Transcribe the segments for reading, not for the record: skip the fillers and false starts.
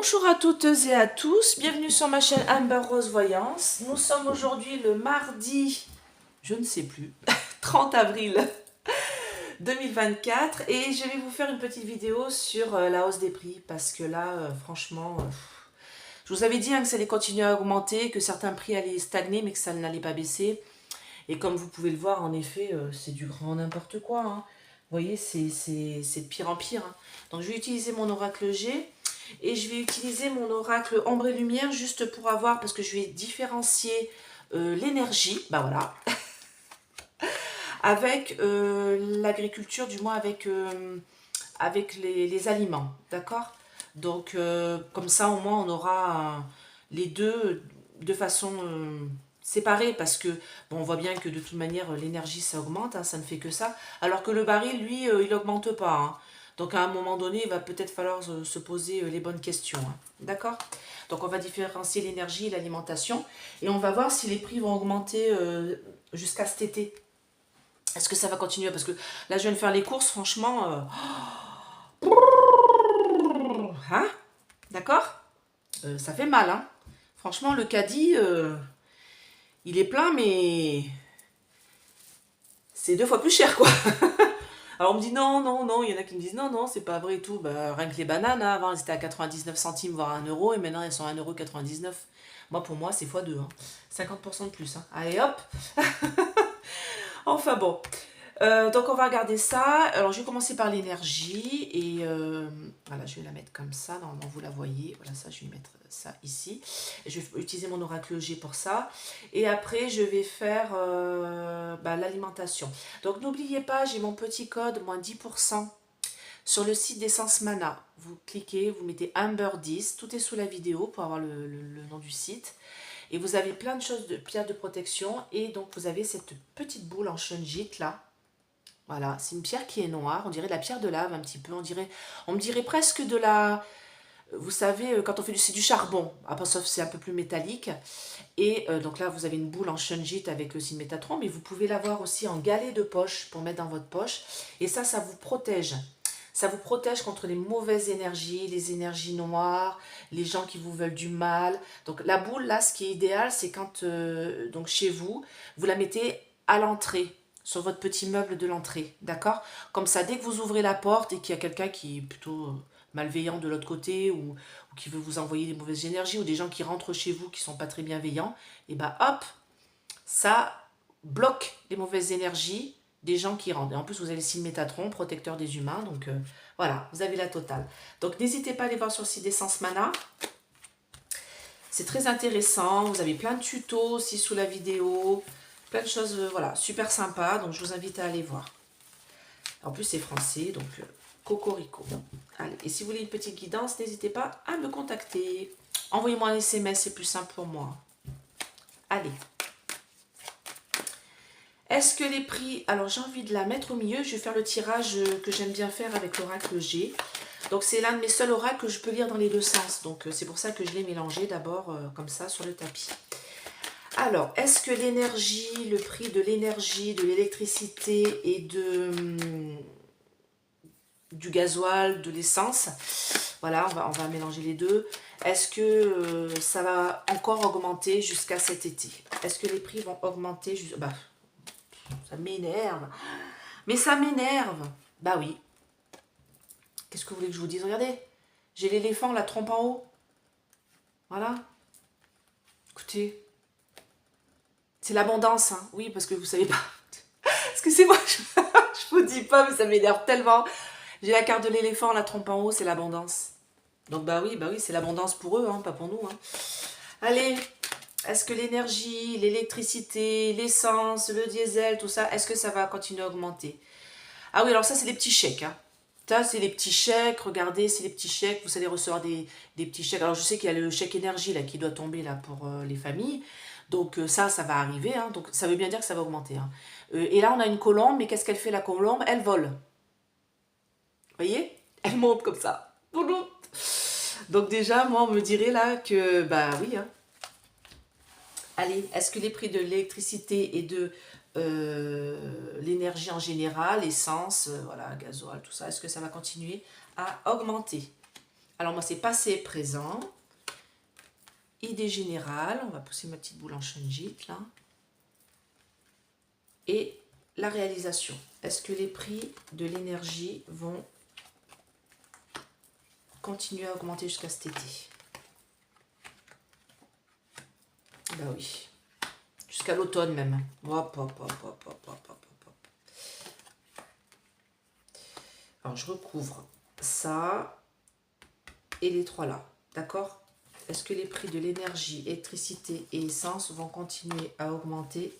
Bonjour à toutes et à tous, bienvenue sur ma chaîne Amber Rose Voyance. Nous sommes aujourd'hui le mardi, je ne sais plus, 30 avril 2024 et je vais vous faire une petite vidéo sur la hausse des prix parce que là, franchement, je vous avais dit que ça allait continuer à augmenter, que certains prix allaient stagner mais que ça n'allait pas baisser. Et comme vous pouvez le voir, en effet, c'est du grand n'importe quoi, hein. Vous voyez, c'est de pire en pire, hein. Donc je vais utiliser mon oracle G. Et je vais utiliser mon oracle ombre et lumière juste pour avoir, parce que je vais différencier l'énergie, bah voilà, avec l'agriculture, du moins avec les aliments, d'accord. Donc comme ça au moins on aura les deux de façon séparée, parce que bon, on voit bien que de toute manière l'énergie ça augmente, hein, ça ne fait que ça, alors que le baril lui il augmente pas, hein. Donc à un moment donné, il va peut-être falloir se poser les bonnes questions, hein. D'accord? Donc on va différencier l'énergie et l'alimentation. Et on va voir si les prix vont augmenter jusqu'à cet été. Est-ce que ça va continuer? Parce que là, je viens de faire les courses, franchement. Hein? D'accord? Ça fait mal, hein? Franchement, le caddie, il est plein, mais c'est 2 fois plus cher, quoi. Alors on me dit non, non, non, il y en a qui me disent non, non, c'est pas vrai et tout. Bah, rien que les bananes, hein, avant elles étaient à 99 centimes, voire 1 euro, et maintenant elles sont à 1,99 €. Moi, pour moi, c'est x2, hein. 50% de plus, hein. Allez hop. Enfin bon. Donc on va regarder ça. Alors je vais commencer par l'énergie. Et voilà, je vais la mettre comme ça. Normalement vous la voyez. Voilà, ça, je vais mettre ça ici. Et je vais utiliser mon oracle G pour ça. Et après je vais faire l'alimentation. Donc n'oubliez pas, j'ai mon petit code, moins 10% sur le site d'Essence Mana. Vous cliquez, vous mettez Amber 10. Tout est sous la vidéo pour avoir le nom du site. Et vous avez plein de choses, de pierres de protection. Et donc vous avez cette petite boule en shungite là. Voilà, c'est une pierre qui est noire, on dirait de la pierre de lave un petit peu, on me dirait presque de la, vous savez, quand on fait c'est du charbon, après sauf c'est un peu plus métallique. Et donc là, vous avez une boule en shungite avec le signe Métatron, mais vous pouvez l'avoir aussi en galet de poche pour mettre dans votre poche. Et ça vous protège. Ça vous protège contre les mauvaises énergies, les énergies noires, les gens qui vous veulent du mal. Donc la boule, là, ce qui est idéal, c'est quand, donc chez vous, vous la mettez à l'entrée, sur votre petit meuble de l'entrée, d'accord? Comme ça, dès que vous ouvrez la porte et qu'il y a quelqu'un qui est plutôt malveillant de l'autre côté, ou qui veut vous envoyer des mauvaises énergies, ou des gens qui rentrent chez vous qui sont pas très bienveillants, et ben hop, ça bloque les mauvaises énergies des gens qui rentrent. Et en plus, vous avez le signe Métatron, protecteur des humains, donc voilà, vous avez la totale. Donc n'hésitez pas à aller voir sur le site d'Essence Mana. C'est très intéressant, vous avez plein de tutos aussi sous la vidéo, plein de choses, voilà, super sympa, donc je vous invite à aller voir. En plus, c'est français, donc cocorico. Allez, et si vous voulez une petite guidance, n'hésitez pas à me contacter. Envoyez-moi un SMS, c'est plus simple pour moi. Allez. Est-ce que les prix... Alors, j'ai envie de la mettre au milieu. Je vais faire le tirage que j'aime bien faire avec l'oracle G. Donc, c'est l'un de mes seuls oracles que je peux lire dans les deux sens. Donc, c'est pour ça que je l'ai mélangé d'abord comme ça sur le tapis. Alors, est-ce que l'énergie, le prix de l'énergie, de l'électricité et du gasoil, de l'essence, voilà, on va mélanger les deux. Est-ce que ça va encore augmenter jusqu'à cet été? Est-ce que les prix vont augmenter ça m'énerve. Mais ça m'énerve. Bah oui. Qu'est-ce que vous voulez que je vous dise? Regardez. J'ai l'éléphant, la trompe en haut. Voilà. Écoutez. C'est l'abondance, hein. Oui, parce que vous savez pas. Excusez-moi, je vous dis pas, mais ça m'énerve tellement. J'ai la carte de l'éléphant, la trompe en haut, c'est l'abondance. Donc bah oui, c'est l'abondance pour eux, hein, pas pour nous, hein. Allez. Est-ce que l'énergie, l'électricité, l'essence, le diesel, tout ça, est-ce que ça va continuer à augmenter? Ah oui, alors ça, c'est les petits chèques, hein. Ça, c'est les petits chèques. Regardez, c'est les petits chèques. Vous allez recevoir des petits chèques. Alors, je sais qu'il y a le chèque énergie là, qui doit tomber là, pour les familles. Donc, ça va arriver, hein. Donc, ça veut bien dire que ça va augmenter, hein. Et là, on a une colombe. Mais qu'est-ce qu'elle fait, la colombe? Elle vole. Vous voyez? Elle monte comme ça. Donc, déjà, moi, on me dirait là que, bah oui, hein. Allez, est-ce que les prix de l'électricité et de l'énergie en général, essence, voilà, gasoil, tout ça, est-ce que ça va continuer à augmenter? Alors moi, c'est passé, présent. Idée générale. On va pousser ma petite boule en shunjit, là. Et la réalisation. Est-ce que les prix de l'énergie vont continuer à augmenter jusqu'à cet été? Bah oui. Jusqu'à l'automne même. Hop, hop, hop, hop, hop, hop, hop, hop. Alors, je recouvre ça et les trois là. D'accord? Est-ce que les prix de l'énergie, électricité et essence vont continuer à augmenter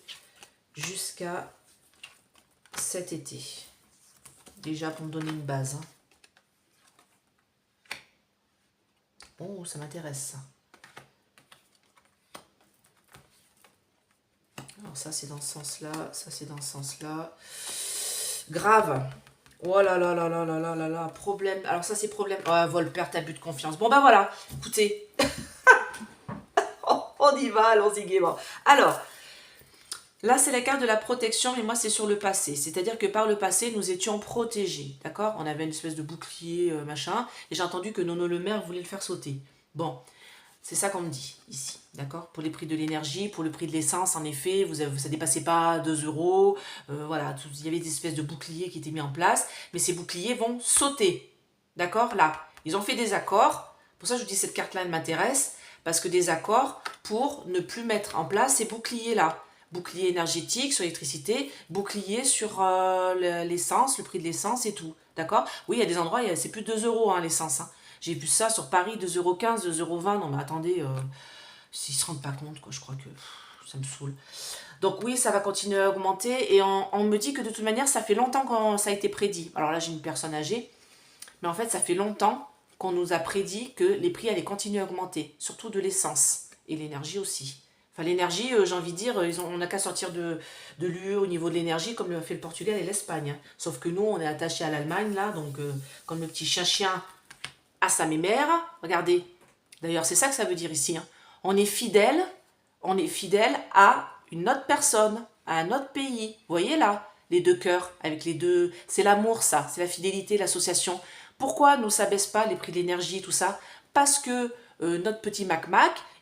jusqu'à cet été? Déjà pour me donner une base. Hein. Oh, ça m'intéresse ça. Alors ça c'est dans ce sens-là, ça c'est dans ce sens-là. Grave. Oh là là là là là là là là, problème. Alors ça c'est problème. Oh, vol, perte, abus de confiance. Bon bah voilà, écoutez. On y va, allons-y gaiement. Alors, là c'est la carte de la protection, mais moi c'est sur le passé. C'est-à-dire que par le passé, nous étions protégés. D'accord? On avait une espèce de bouclier, machin. Et j'ai entendu que Nono le maire voulait le faire sauter. Bon, c'est ça qu'on me dit ici. D'accord? Pour les prix de l'énergie, pour le prix de l'essence, en effet, ça ne dépassait pas 2 euros. Voilà, il y avait des espèces de boucliers qui étaient mis en place. Mais ces boucliers vont sauter. D'accord? Là, ils ont fait des accords. Pour ça, je vous dis cette carte-là, elle m'intéresse. Parce que des accords pour ne plus mettre en place ces boucliers-là. Bouclier énergétique sur l'électricité, bouclier sur l'essence, le prix de l'essence et tout. D'accord? Oui, il y a des endroits, c'est plus de 2 euros hein, l'essence. Hein. J'ai vu ça sur Paris, 2,15 €, 2,20 €. Non mais attendez, s'ils ne se rendent pas compte, quoi, je crois que ça me saoule. Donc oui, ça va continuer à augmenter. Et on me dit que de toute manière, ça fait longtemps que ça a été prédit. Alors là, j'ai une personne âgée. Mais en fait, ça fait longtemps qu'on nous a prédit que les prix allaient continuer à augmenter. Surtout de l'essence. Et l'énergie aussi. Enfin, l'énergie, j'ai envie de dire, on n'a qu'à sortir de l'UE au niveau de l'énergie, comme le fait le Portugal et l'Espagne. Hein. Sauf que nous, on est attaché à l'Allemagne, là. Donc, comme le petit chien à sa mémère. Regardez. D'ailleurs, c'est ça que ça veut dire ici. Hein. On est fidèle à une autre personne, à un autre pays. Vous voyez là, les deux cœurs, avec les deux... C'est l'amour, ça. C'est la fidélité, l'association. Pourquoi nous, ça baisse pas les prix de l'énergie, tout ça? Parce que notre petit Mac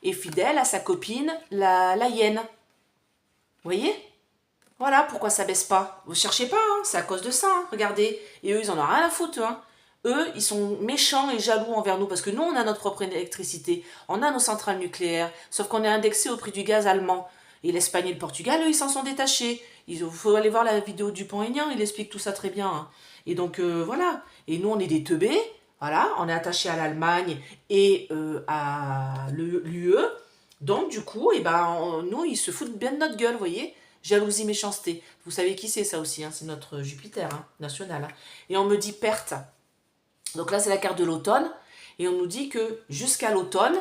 est fidèle à sa copine, la hyène. Vous voyez? Voilà pourquoi ça baisse pas. Vous cherchez pas, hein, c'est à cause de ça. Hein, regardez. Et eux, ils en ont rien à foutre. Hein. Eux, ils sont méchants et jaloux envers nous parce que nous, on a notre propre électricité. On a nos centrales nucléaires. Sauf qu'on est indexé au prix du gaz allemand. Et l'Espagne et le Portugal, eux, ils s'en sont détachés. Il faut aller voir la vidéo du Dupont-Aignan, il explique tout ça très bien. Hein. Et donc, voilà. Et nous, on est des teubés. Voilà, on est attachés à l'Allemagne et à l'UE. Donc, du coup, nous, ils se foutent bien de notre gueule, vous voyez. Jalousie, méchanceté. Vous savez qui c'est, ça aussi. Hein, c'est notre Jupiter hein, national. Hein. Et on me dit perte. Donc là, c'est la carte de l'automne. Et on nous dit que jusqu'à l'automne,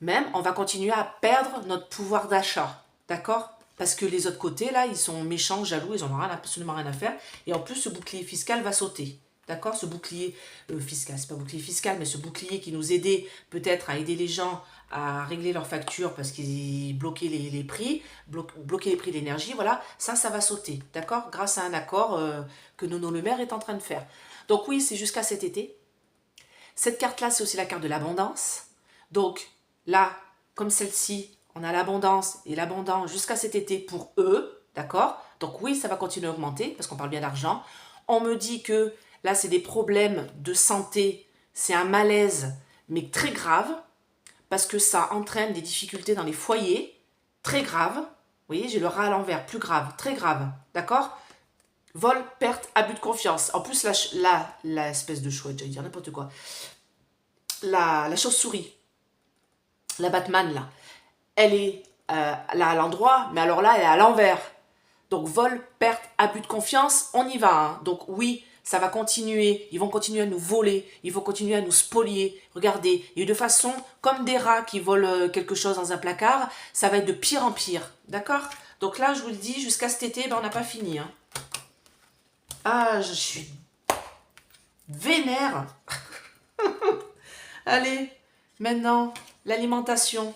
même, on va continuer à perdre notre pouvoir d'achat. D'accord? Parce que les autres côtés, là, ils sont méchants, jaloux, ils n'en ont absolument rien à faire. Et en plus, ce bouclier fiscal va sauter. D'accord? Ce bouclier fiscal, c'est pas bouclier fiscal, mais ce bouclier qui nous aidait peut-être à aider les gens à régler leurs factures parce qu'ils bloquaient les prix, bloquaient les prix de l'énergie, voilà, ça va sauter. D'accord? Grâce à un accord que Nono le maire est en train de faire. Donc oui, c'est jusqu'à cet été. Cette carte-là, c'est aussi la carte de l'abondance. Donc là, comme celle-ci, on a l'abondance et l'abondance jusqu'à cet été pour eux. D'accord? Donc oui, ça va continuer à augmenter parce qu'on parle bien d'argent. On me dit que là, c'est des problèmes de santé. C'est un malaise, mais très grave parce que ça entraîne des difficultés dans les foyers. Très grave. Vous voyez, j'ai le rat à l'envers. Plus grave. Très grave. D'accord? Vol, perte, abus de confiance. En plus, la espèce de chouette, j'allais dire n'importe quoi. La chauve-souris, la Batman, là, elle est là à l'endroit, mais alors là, elle est à l'envers. Donc, vol, perte, abus de confiance, on y va. Hein. Donc, oui, ça va continuer. Ils vont continuer à nous voler. Ils vont continuer à nous spolier. Regardez. Et de façon, comme des rats qui volent quelque chose dans un placard, ça va être de pire en pire. D'accord? Donc là, je vous le dis, jusqu'à cet été, on n'a pas fini. Hein. Ah, je suis vénère. Allez, maintenant, l'alimentation.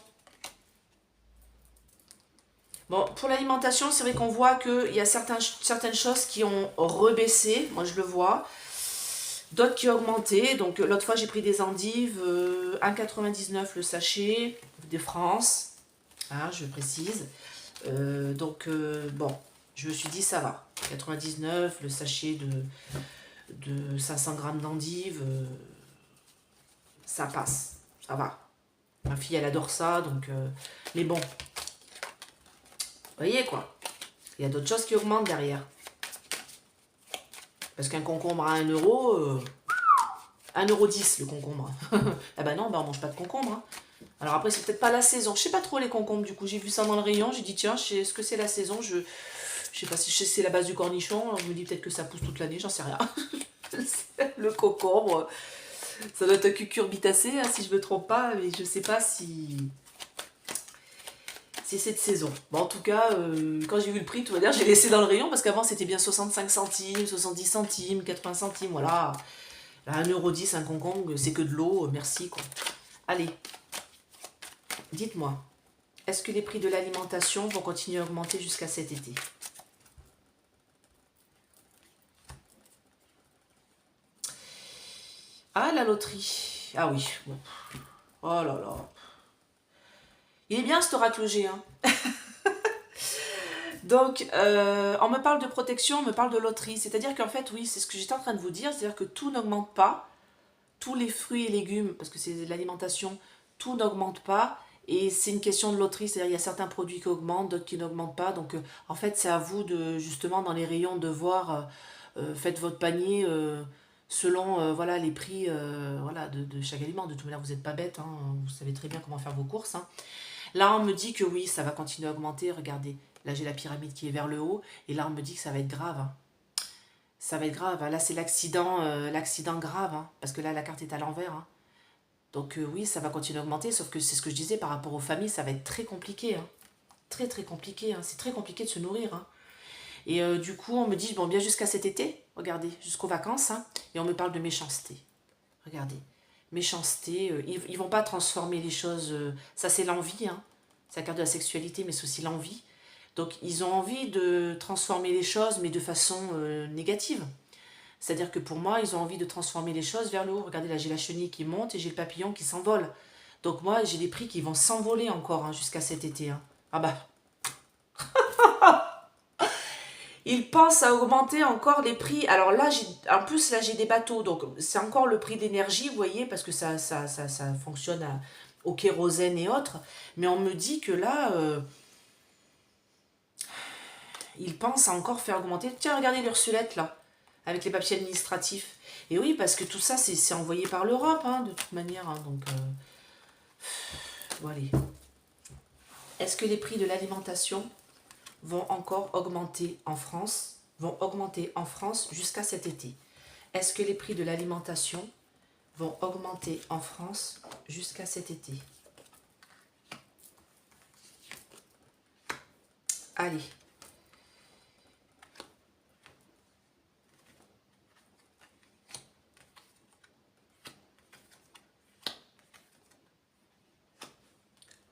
Bon, pour l'alimentation, c'est vrai qu'on voit qu'il y a certaines choses qui ont rebaissé. Moi, je le vois. D'autres qui ont augmenté. Donc, l'autre fois, j'ai pris des endives. 1,99 le sachet de France. Hein, je précise. Bon, je me suis dit, ça va. 99, le sachet de 500 grammes d'endives, ça passe. Ça va. Ma fille, elle adore ça. Donc, mais bon. Vous voyez, quoi. Il y a d'autres choses qui augmentent derrière. Parce qu'un concombre à 1 euro, 1,10 € le concombre. Ah bah non, bah on mange pas de concombre. Hein. Alors après, c'est peut-être pas la saison. Je sais pas trop les concombres du coup. J'ai vu ça dans le rayon. J'ai dit, tiens, est-ce que c'est la saison? Je sais pas si c'est la base du cornichon. Alors, je me dis peut-être que ça pousse toute l'année, j'en sais rien. Le concombre, ça doit être un cucurbitacé, hein, si je me trompe pas. Mais je sais pas si c'est de saison. Bon, en tout cas, quand j'ai vu le prix, tout va dire, j'ai laissé dans le rayon parce qu'avant c'était bien 65 centimes, 70 centimes, 80 centimes, voilà. Là, 1,10 € un concombre, c'est que de l'eau, merci quoi. Allez, dites-moi, est-ce que les prix de l'alimentation vont continuer à augmenter jusqu'à cet été? Ah, la loterie. Ah oui. Bon. Oh là là. Il est bien cet oracle G, hein. Donc, on me parle de protection, on me parle de loterie. C'est-à-dire qu'en fait, oui, c'est ce que j'étais en train de vous dire. C'est-à-dire que tout n'augmente pas. Tous les fruits et légumes, parce que c'est l'alimentation, tout n'augmente pas. Et c'est une question de loterie. C'est-à-dire qu'il y a certains produits qui augmentent, d'autres qui n'augmentent pas. Donc, en fait, c'est à vous, de justement, dans les rayons, de voir, faites votre panier selon voilà, les prix voilà, de chaque aliment. De toute manière, vous n'êtes pas bête. Hein, vous savez très bien comment faire vos courses. Hein. Là, on me dit que oui, ça va continuer à augmenter. Regardez, là, j'ai la pyramide qui est vers le haut. Et là, on me dit que ça va être grave. Hein. Ça va être grave. Hein. Là, c'est l'accident grave. Hein, parce que là, la carte est à l'envers. Hein. Donc oui, ça va continuer à augmenter. Sauf que c'est ce que je disais par rapport aux familles, ça va être très compliqué. Hein. Très, très compliqué. Hein. C'est très compliqué de se nourrir. Hein. Et du coup, on me dit, bon, bien jusqu'à cet été. Regardez, jusqu'aux vacances. Hein, et on me parle de méchanceté. Regardez. Méchanceté. Ils vont pas transformer les choses. Ça, c'est l'envie. Hein. C'est la carte de la sexualité, mais c'est aussi l'envie. Donc, ils ont envie de transformer les choses, mais de façon négative. C'est-à-dire que pour moi, ils ont envie de transformer les choses vers le haut. Regardez, là, j'ai la chenille qui monte et j'ai le papillon qui s'envole. Donc, moi, j'ai des prix qui vont s'envoler encore hein, jusqu'à cet été. Hein. Ah bah. Ils pensent à augmenter encore les prix. Alors là, en plus, là, j'ai des bateaux. Donc, c'est encore le prix d'énergie, vous voyez, parce que ça fonctionne au kérosène et autres. Mais on me dit que là... ils pensent à encore faire augmenter. Tiens, regardez l'Ursulette, là, avec les papiers administratifs. Et oui, parce que tout ça, c'est envoyé par l'Europe, hein, de toute manière. Hein, donc, voilà. Est-ce que les prix de l'alimentation vont encore augmenter en France, jusqu'à cet été? Est-ce que les prix de l'alimentation vont augmenter en France jusqu'à cet été? Allez.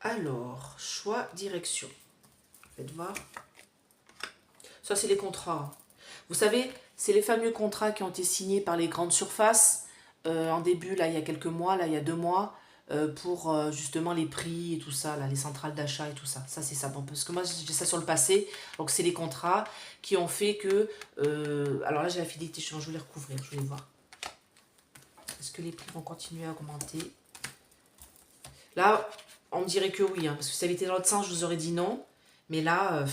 Alors, choix, direction. Faites voir. Ça, c'est les contrats. Vous savez, c'est les fameux contrats qui ont été signés par les grandes surfaces en début, là, il y a quelques mois, là, il y a 2 mois, pour justement les prix et tout ça, là, les centrales d'achat et tout ça. Ça, c'est ça. Bon, parce que moi, j'ai ça sur le passé. Donc, c'est les contrats qui ont fait que... alors là, j'ai la fidélité. Je voulais recouvrir. Je vais voir. Est-ce que les prix vont continuer à augmenter? Là, on me dirait que oui. Hein, parce que si ça avait été dans l'autre sens, je vous aurais dit non. Mais là...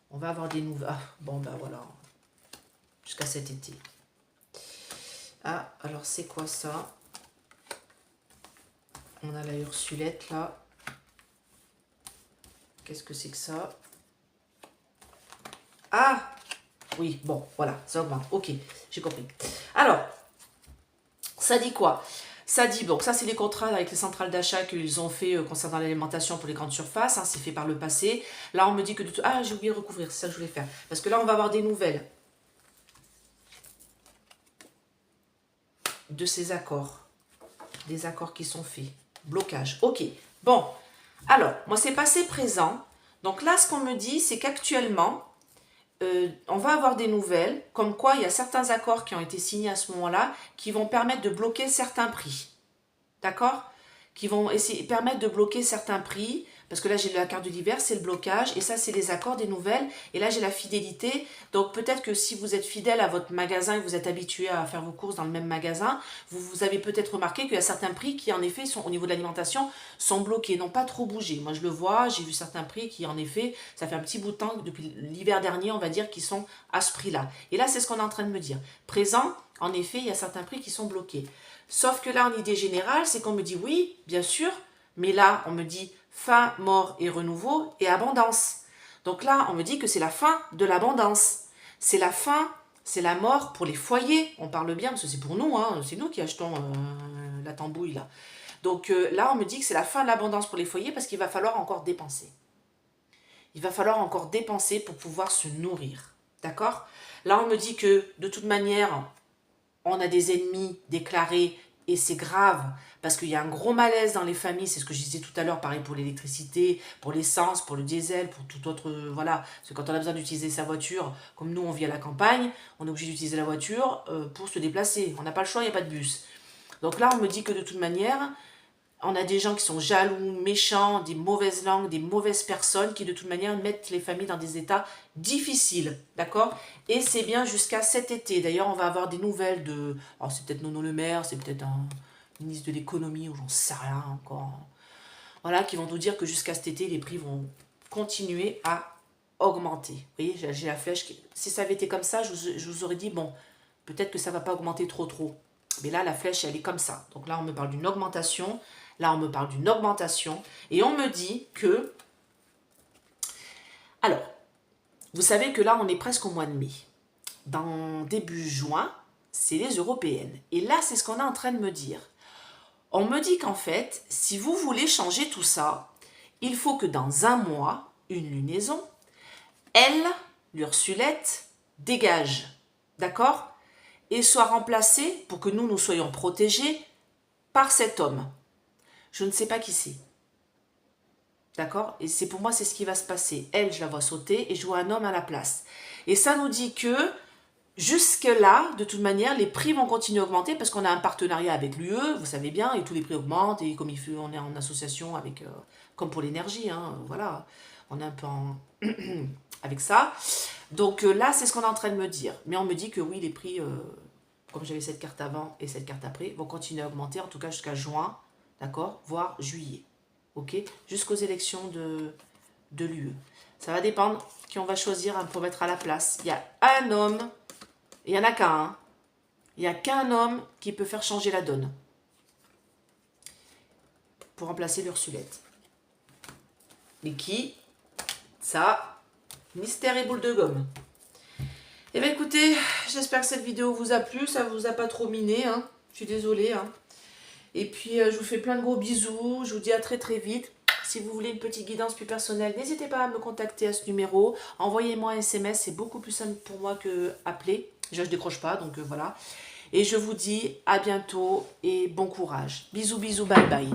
on va avoir des nouvelles. Ah, bon, ben voilà. Jusqu'à cet été. Ah, alors c'est quoi ça? On a la Ursulette là. Qu'est-ce que c'est que ça? Ah! Oui, bon, voilà, ça augmente. Ok, j'ai compris. Alors, ça dit quoi? Ça dit, bon, ça c'est les contrats avec les centrales d'achat qu'ils ont fait concernant l'alimentation pour les grandes surfaces. Hein, c'est fait par le passé. Là, on me dit que... Ah, j'ai oublié de recouvrir, c'est ça que je voulais faire. Parce que là, on va avoir des nouvelles de ces accords. Des accords qui sont faits. Blocage. Ok. Bon. Alors, moi, c'est passé présent. Donc là, ce qu'on me dit, c'est qu'actuellement, on va avoir des nouvelles, comme quoi il y a certains accords qui ont été signés à ce moment-là, qui vont permettre de bloquer certains prix. D'accord? Qui vont essayer, permettre de bloquer certains prix, parce que là j'ai la carte de l'hiver, c'est le blocage, et ça c'est les accords, des nouvelles, et là j'ai la fidélité. Donc peut-être que si vous êtes fidèle à votre magasin et que vous êtes habitué à faire vos courses dans le même magasin, vous avez peut-être remarqué qu'il y a certains prix qui en effet sont, au niveau de l'alimentation, sont bloqués, n'ont pas trop bougé. Moi je le vois, j'ai vu certains prix qui en effet, ça fait un petit bout de temps, depuis l'hiver dernier on va dire, qui sont à ce prix-là. Et là c'est ce qu'on est en train de me dire. Présent, en effet, il y a certains prix qui sont bloqués. Sauf que là, en idée générale, c'est qu'on me dit oui, bien sûr, mais là, on me dit fin, mort et renouveau et abondance. Donc là, on me dit que c'est la fin de l'abondance. C'est la fin, c'est la mort pour les foyers. On parle bien, parce que c'est pour nous, hein, c'est nous qui achetons la tambouille là. Donc là, on me dit que c'est la fin de l'abondance pour les foyers parce qu'il va falloir encore dépenser. Il va falloir encore dépenser pour pouvoir se nourrir. D'accord? Là, on me dit que de toute manière, on a des ennemis déclarés et c'est grave parce qu'il y a un gros malaise dans les familles, c'est ce que je disais tout à l'heure, pareil pour l'électricité, pour l'essence, pour le diesel, pour tout autre, voilà, parce que quand on a besoin d'utiliser sa voiture, comme nous on vit à la campagne, on est obligé d'utiliser la voiture pour se déplacer, on n'a pas le choix, il n'y a pas de bus. Donc là on me dit que de toute manière, on a des gens qui sont jaloux, méchants, des mauvaises langues, des mauvaises personnes qui de toute manière mettent les familles dans des états difficiles, d'accord? Et c'est bien jusqu'à cet été. D'ailleurs, on va avoir des nouvelles de... Alors, c'est peut-être Nono Le Maire, c'est peut-être un ministre de l'économie, ou j'en sais rien encore. Voilà, qui vont nous dire que jusqu'à cet été, les prix vont continuer à augmenter. Vous voyez, j'ai la flèche. Si ça avait été comme ça, je vous aurais dit, bon, peut-être que ça ne va pas augmenter trop. Mais là, la flèche, elle est comme ça. Donc là, on me parle d'une augmentation. Là, on me parle d'une augmentation. Et on me dit que... Alors, vous savez que là, on est presque au mois de mai. Dans début juin, c'est les européennes. Et là, c'est ce qu'on est en train de me dire. On me dit qu'en fait, si vous voulez changer tout ça, il faut que dans un mois, une lunaison, elle, l'Ursulette, dégage. D'accord? Et soit remplacée, pour que nous soyons protégés, par cet homme. Je ne sais pas qui c'est. D'accord? Et c'est pour moi, c'est ce qui va se passer. Elle, je la vois sauter et je vois un homme à la place. Et ça nous dit que jusque-là, de toute manière, les prix vont continuer à augmenter parce qu'on a un partenariat avec l'UE, vous savez bien, et tous les prix augmentent. Et comme on est en association avec, comme pour l'énergie, hein, voilà, on est un peu en avec ça. Donc là, c'est ce qu'on est en train de me dire. Mais on me dit que oui, les prix, comme j'avais cette carte avant et cette carte après, vont continuer à augmenter, en tout cas jusqu'à juin, d'accord, voire juillet. Ok, jusqu'aux élections de l'UE. Ça va dépendre qui on va choisir pour mettre à la place. Il y a un homme, il n'y en a qu'un. Hein. Il n'y a qu'un homme qui peut faire changer la donne. Pour remplacer l'Ursulette. Mais qui? Ça, mystère et boule de gomme. Eh bien écoutez, j'espère que cette vidéo vous a plu. Ça ne vous a pas trop miné. Hein. Je suis désolée. Hein. Et puis, je vous fais plein de gros bisous. Je vous dis à très très vite. Si vous voulez une petite guidance plus personnelle, n'hésitez pas à me contacter à ce numéro. Envoyez-moi un SMS, c'est beaucoup plus simple pour moi que appeler. Déjà, je décroche pas, donc voilà. Et je vous dis à bientôt et bon courage. Bisous, bisous, bye bye.